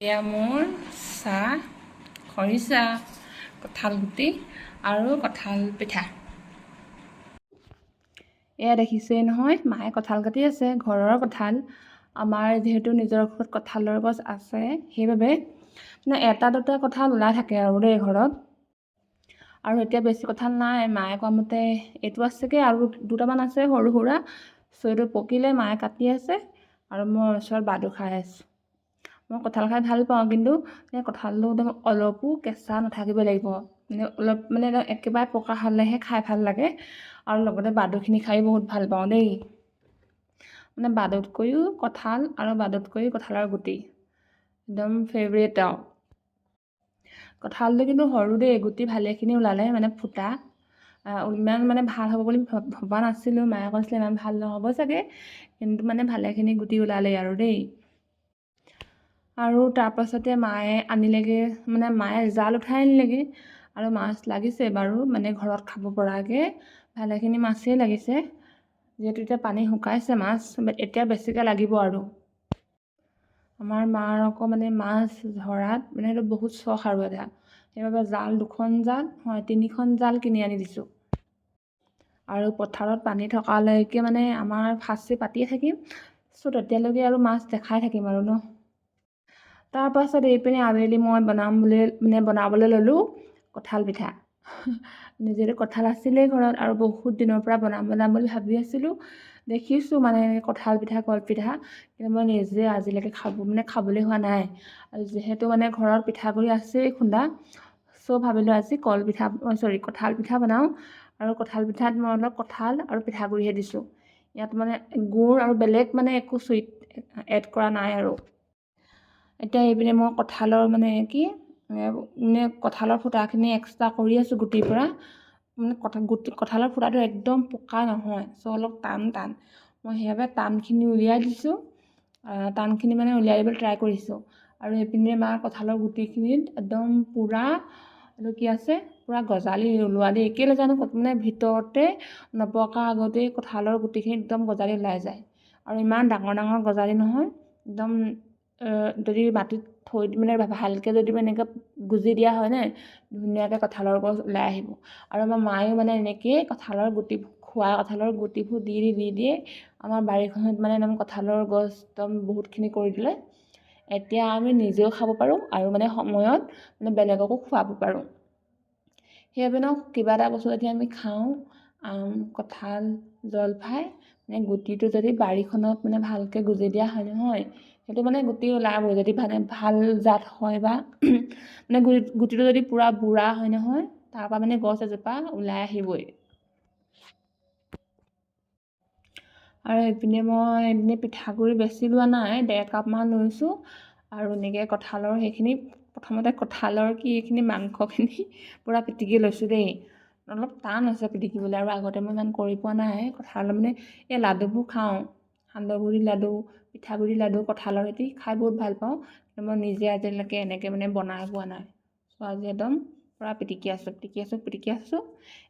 এয়া মোৰ চাহ, খৰিচা, কঁঠাল গুটি আৰু কঁঠাল পিঠা। এয়া দেখিছেই নহয়, মায়ে কঁঠাল কাটি আছে, ঘৰৰ কঁঠাল। আমাৰ যিহেতু নিজৰ ঘৰত কঁঠালৰ গছ আছে, সেইবাবে মানে এটা দুটা কঁঠাল ওলাই থাকে আৰু দেই ঘৰত। আৰু এতিয়া বেছি কঁঠাল নাই, মায়ে কোৱা মতে এইটো আছেগৈ আৰু দুটামান আছে সৰু সুৰা। এইটো পকিলে মায়ে কাটি আছে আৰু মই ওচৰত বাদু খাই আছোঁ। মই কঁঠাল খাই ভাল পাওঁ, কিন্তু কঁঠালটো একদম অলপো কেঁচা নাথাকিব লাগিব, অলপ একেবাৰে পকা হ'লেহে খাই ভাল লাগে। আৰু লগতে বাদুখিনি খাই বহুত ভাল পাওঁ দেই। বাদুতকৈও কঁঠাল আৰু বাদুতকৈও কঁঠালৰ গুটি একদম ফেভৰেট আৰু। কঁঠালটো কিন্তু সৰু দেই, গুটি ভালেখিনি ওলালে, ফুটা। ইমান ভাল হ'ব বুলি ভবা নাছিলোঁ, মায়ে কৈছিলে ইমান ভাল নহ'ব চাগে, কিন্তু ভালেখিনি গুটি ওলালেই আৰু দেই। আৰু তাৰপাছতে মায়ে আনিলেগৈ, মায়ে জাল উঠাই আনিলেগৈ আৰু মাছ লাগিছে বাৰু, ঘৰত খাব পৰাকৈ ভালেখিনি মাছেই লাগিছে। যিহেতু এতিয়া পানী শুকাইছে, মাছ এতিয়া বেছিকৈ লাগিব আৰু। আমাৰ মাৰ আকৌ মাছ ধৰাত সেইটো বহুত চখ আৰু এটা, সেইবাবে জাল 2খন জাল, 3খন জাল কিনি আনি দিছোঁ। আৰু পথাৰত পানী থকালৈকে আমাৰ ফাঁচি পাতিয়ে থাকিম, তেতিয়ালৈকে আৰু মাছ দেখাই থাকিম আৰু ন। তাৰপাছত এইপিনে আবেলি মই বনাবলৈ ল'লোঁ কঁঠাল পিঠা। যিহেতু কঁঠাল আছিলেই ঘৰত আৰু বহুত দিনৰ পৰা বনাম বুলি ভাবি আছিলোঁ। দেখিছোঁ কঁঠাল পিঠা, কলপিঠা, কিন্তু মই নিজে আজিলৈকে খাবলৈ হোৱা নাই। আৰু যিহেতু ঘৰত পিঠাগুড়ি আছেই খুন্দা, ভাবিলোঁ আজি কঁঠাল পিঠা বনাওঁ। আৰু কঁঠাল পিঠাত মই অলপ কঁঠাল আৰু পিঠাগুড়িহে দিছোঁ। ইয়াত গুড় আৰু বেলেগ একো চুইট এড কৰা নাই আৰু। এতিয়া এইপিনে মই কঁঠালৰ কঁঠালৰ ফুটাখিনি এক্সট্ৰা কৰি আছোঁ গুটিৰ পৰা। কঁঠালৰ ফুটাটো একদম পকা নহয়, অলপ টান। মই সেইবাবে টানখিনি উলিয়াই দিছোঁ, টানখিনি উলিয়াই দিবলৈ ট্ৰাই কৰিছোঁ। আৰু এইপিনে মাৰ কঁঠালৰ গুটিখিনিত একদম পূৰা পূৰা গজালি ওলোৱা দেই, কেলৈ জানো ভিতৰতে নপকা আগতেই কঁঠালৰ গুটিখিনি একদম গজালি ওলাই যায়। আৰু ইমান ডাঙৰ ডাঙৰ গজালি নহয়, একদম যদি মাটিত থৈ ভালকৈ যদি এনেকৈ গুজি দিয়া হয় নে, ধুনীয়াকৈ কঁঠালৰ গছ ওলাই আহিব। আৰু আমাৰ মায়েও এনেকৈয়ে কঁঠালৰ গুটিবোৰ দি দিয়ে। আমাৰ বাৰীখনত একদম কঁঠালৰ গছ একদম বহুতখিনি কৰি দিলে। এতিয়া আমি নিজেও খাব পাৰোঁ আৰু সময়ত বেলেগকো খুৱাব পাৰোঁ। সেইবাবে কিবা এটা বস্তু যদি আমি খাওঁ, আম, কঁঠাল, জলফাই, গুটিটো যদি বাৰীখনত ভালকৈ গুজি দিয়া হয় নহয়, সেইটো গুটি ওলাবই যদি ভাল জাত হয়, বা গুটিটো যদি পূৰা বুঢ়া হয় নহয়, তাৰপৰা গছ এজোপা ওলাই আহিবই। আৰু এইপিনে মই পিঠাগুড়ি বেছি লোৱা নাই, 1.5 কাপমান লৈছোঁ। আৰু এনেকৈ কঁঠালৰ সেইখিনি প্ৰথমতে এইখিনি মাংসখিনি পূৰা পিটিকি লৈছোঁ দেই। অলপ টান হৈছে পিটিকিবলৈ, আৰু আগতে মই ইমান কৰি পোৱা নাই। কঁঠালৰ এই লাডুবোৰ খাওঁ, সান্দহগুড়ি লাডু, পিঠাগুড়ি লাডু কঁঠালৰ সৈতে খাই বহুত ভাল পাওঁ, কিন্তু মই নিজে আজিলৈকে এনেকৈ বনাই পোৱা নাই। আজি একদম পূৰা পিটিকি আছোঁ।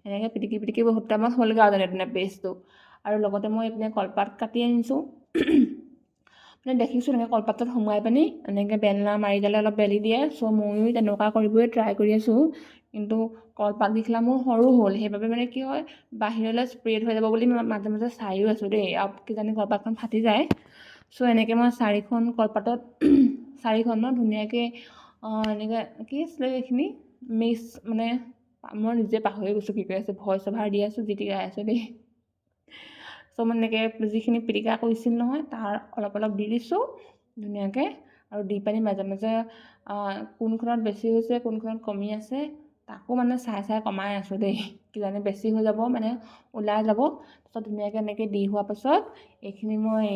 এনেকৈ পিটিকি বহুত টাইমত হ'লগৈ আৰু যেনে পেষ্টটো। আৰু লগতে মই এইপিনে কলপাত কাটি আনিছোঁ। দেখিছোঁ এনেকৈ কলপাতত সোমোৱাই পিনি এনেকৈ বেলনা মাৰিডালে অলপ বেলি দিয়ে, ময়ো তেনেকুৱা কৰিবই ট্ৰাই কৰি আছোঁ। কিন্তু কলপাত কেইখিলা মোৰ সৰু হ'ল, সেইবাবে কি হয়, বাহিৰলৈ স্প্ৰেড হৈ যাব বুলি মই মাজে মাজে চাইও আছোঁ দেই, আৰু কিজানি কলপাতখন ফাটি যায়। এনেকৈ মই 4খন কলপাতত 4খন ধুনীয়াকৈ এনেকৈ কি আছিলে এইখিনি মই নিজে পাহৰি গৈছোঁ কি কৰি আছোঁ, ভইচ অভাৰ দি আছোঁ, যি টি গাই আছোঁ দেই। এনেকৈ যিখিনি পিটিকা কৰিছিল নহয়, তাৰ অলপ অলপ দি দিছোঁ ধুনীয়াকৈ, আৰু দি পানি মাজে মাজে কোনখনত বেছি হৈছে কোনখনত কমি আছে তাকো চাই কমাই আছোঁ দেই, কিজানি বেছি হৈ যাব ওলাই যাব। তাৰপিছত ধুনীয়াকৈ এনেকৈ দি হোৱাৰ পাছত এইখিনি মই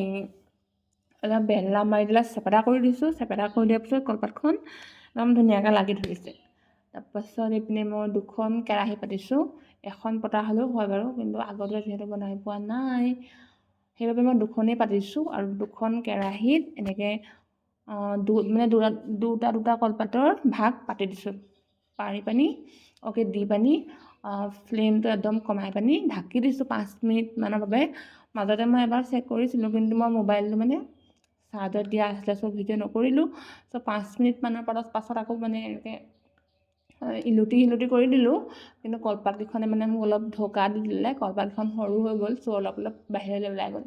অলপ বেলনা মাৰি দিলে চেপেটা কৰি দিছোঁ। চেপেটা কৰি দিয়াৰ পাছত কলপাতখন একদম ধুনীয়াকৈ লাগি ধৰিছে। তাৰপাছত এইপিনে মই 2খন কেৰাহী পাতিছোঁ। এখন পতা হ'লেও হয় বাৰু, কিন্তু আগতে যিহেতু বনাই পোৱা নাই, সেইবাবে মই 2খনেই পাতিছোঁ। আৰু 2খন কেৰাহীত এনেকৈ দুটা কলপাতৰ ভাগ পাতি দিছোঁ। দি পানি ফ্লেমটো একদম কমাই পানি ঢাকি দিছোঁ 5 মিনিটমানৰ বাবে। মাজতে মই এবাৰ চেক কৰিছিলোঁ, কিন্তু মই মোবাইলটো চাৰ্জত দিয়া আছিলে, চ' ভিডিঅ' নকৰিলোঁ। চ' 5 মিনিটমানৰ পাছত আকৌ মানে এনেকৈ ইলুটি কৰি দিলোঁ, কিন্তু কলপাতকেইখনে মানে মোক অলপ ঢকা দি দিলে, কলপাতকেইখন সৰু হৈ গ'ল, চ' অলপ বাহিৰলৈ ওলাই গ'ল।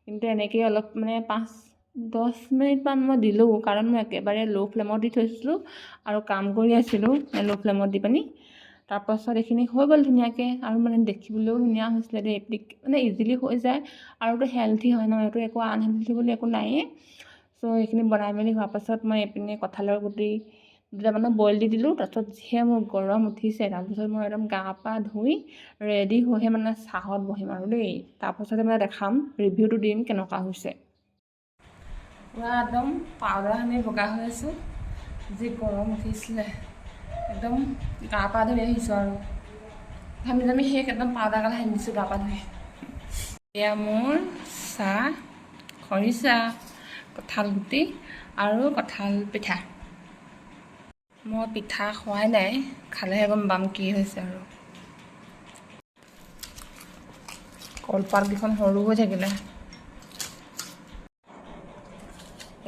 কিন্তু এনেকেই অলপ মানে 5-10 মিনিটমান মই দিলোঁ, কাৰণ মই একেবাৰে ল' ফ্লেমত দি থৈছিলোঁ আৰু কাম কৰি আছিলোঁ ল' ফ্লেমত দি পানি। তাৰপাছত এইখিনি হৈ গ'ল ধুনীয়াকৈ, আৰু মানে দেখিবলৈও ধুনীয়া হৈছিলে দেই, মানে ইজিলি হৈ যায়, আৰুতো হেল্থি হয় ন, এইটো একো আনহেল্থি বুলি একো নায়েই। চ' এইখিনি বনাই মেলি হোৱাৰ পাছত মই এইপিনে কঁঠালৰ গুটি দুটামানত বইল দি দিলোঁ। তাৰপিছত যিহে মোৰ গৰম উঠিছে, তাৰপিছত মই একদম গা পা ধুই ৰেডি হৈহে মানে চাহত বহিম আৰু দেই। তাৰপাছতে মানে দেখাম, ৰিভিউটো দিম কেনেকুৱা হৈছে। পুৰা একদম পাউডাৰ সানি বগা হৈ আছোঁ, যি গৰম উঠিছিলে, একদম গা পা ধুই আহিছোঁ আৰু ঘামি শেষ, একদম পাউডাৰ গাল সানি দিছোঁ গা পা ধুই। এয়া মোৰ চাহ, খৰিচা, কঁঠাল গুটি আৰু কঁঠাল পিঠা। মই পিঠা খোৱাই নাই, খালেহে গম পাম কি হৈছে। আৰু কলপাতকেইখন সৰু হৈ থাকিলে,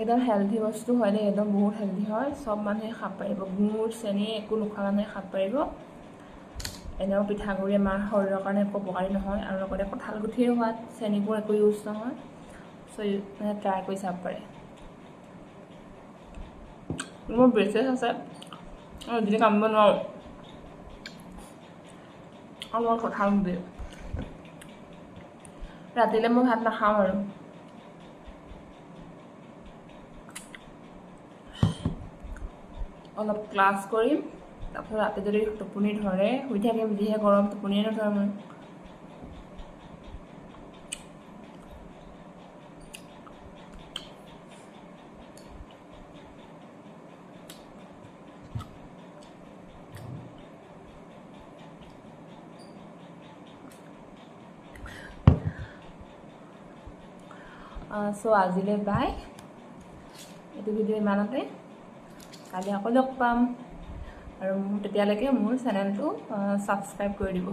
একদম হেল্থি বস্তু হয় দেই, একদম বহুত হেল্থি হয়, চব মানুহে খাব পাৰিব, গুড় চেনি একো নোখোৱা মানুহে খাব পাৰিব। এনেও পিঠাগুড়ি আমাৰ শৰীৰৰ কাৰণে একো উপকাৰী নহয়, আৰু লগতে কঁঠাল গুঠিৰ সোৱাদ, চেনিবোৰ একো ইউজ নহয়, চ' মানে ট্ৰাই কৰি চাব পাৰে। মোৰ ব্ৰেচলেছ আছে, যদি কামিব নোৱাৰোঁ, আৰু মই কঁঠাল গুটি ৰাতিলৈ মই ভাত নাখাওঁ আৰু অলপ ক্লাছ কৰিম, তাৰপিছত ৰাতি যদি টোপনি ধৰে শুই থাকিম, যিহে গৰম টোপনিয়ে নধৰে মোৰ। চ' আজিলৈ বাই, এইটো ভিডিঅ' ইমানতে, কালি আকৌ লগ পাম, আৰু তেতিয়ালৈকে মোৰ চেনেলটো ছাবস্ক্ৰাইব কৰি দিব।